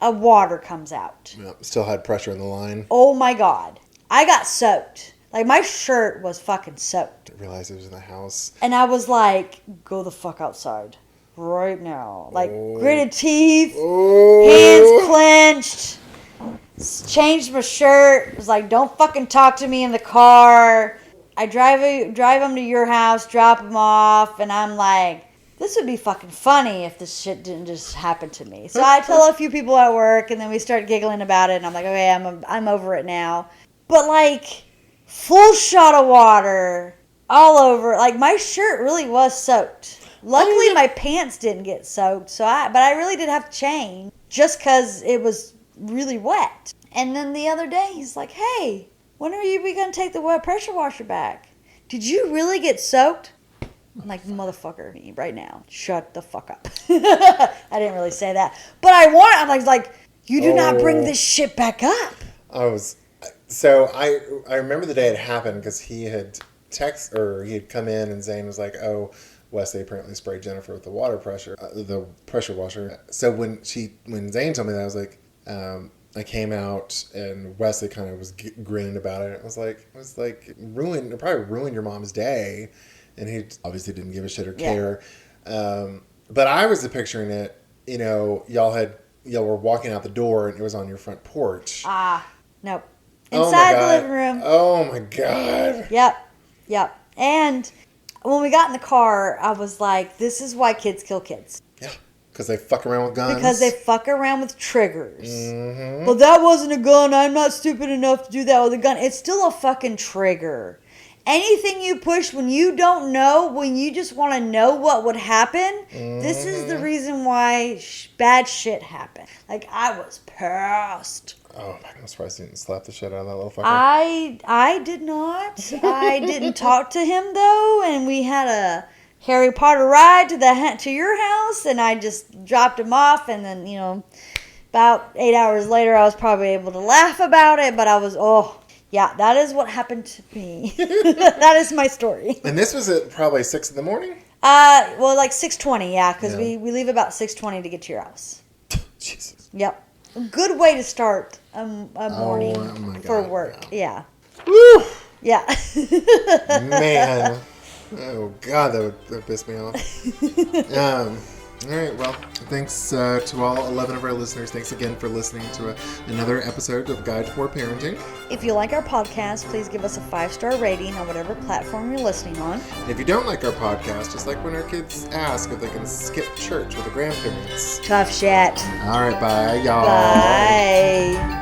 a water comes out. Yep, still had pressure in the line. Oh my God. I got soaked. Like, my shirt was fucking soaked. Didn't realize it was in the house. And I was like, go the fuck outside. Right now. Like, Oh. gritted teeth, Oh. hands clenched, changed my shirt. It was like, don't fucking talk to me in the car. I drive him to your house, drop him off, and I'm like, this would be fucking funny if this shit didn't just happen to me. So I tell a few people at work, and then we start giggling about it, and I'm like, okay, I'm over it now. But like, full shot of water all over. Like, my shirt really was soaked. Luckily, my pants didn't get soaked, but I really did have to change just because it was really wet. And then the other day, he's like, hey, when are we going to take the wet pressure washer back? Did you really get soaked? I'm like, motherfucker, right now, shut the fuck up. I didn't really say that. But I'm like, you do not bring this shit back up. So I remember the day it happened because he had come in and Zane was like, oh, Wesley apparently sprayed Jennifer with the pressure washer. So when Zane told me that, I was like, I came out and Wesley kind of was grinned about it. It was like probably ruined your mom's day, and he obviously didn't give a shit or care. But I was picturing it. You know, y'all were walking out the door and it was on your front porch. Nope. Inside the living room. Oh my God. Yep. And when we got in the car, I was like, this is why kids kill kids. Yeah. Because they fuck around with guns. Because they fuck around with triggers. Mm-hmm. Well, that wasn't a gun. I'm not stupid enough to do that with a gun. It's still a fucking trigger. Anything you push when you don't know, when you just want to know what would happen, this is the reason why bad shit happened. Like, I was pissed. Oh, I'm surprised you didn't slap the shit out of that little fucker. I did not. I didn't talk to him, though, and we had a Harry Potter ride to your house, and I just dropped him off, and then, about 8 hours later, I was probably able to laugh about it, but I was, yeah, that is what happened to me. That is my story. And this was at probably 6 in the morning? Well, like 6:20, yeah, because we leave about 6:20 to get to your house. Jesus. Yep. A good way to start a morning for work. Yeah. Woo! Yeah. Man. Oh, God, that would piss me off. All right, well, thanks to all 11 of our listeners. Thanks again for listening to another episode of Guide to Poor Parenting. If you like our podcast, please give us a 5-star rating on whatever platform you're listening on. And if you don't like our podcast, just like when our kids ask if they can skip church with the grandparents. Tough shit. All right, bye, y'all. Bye.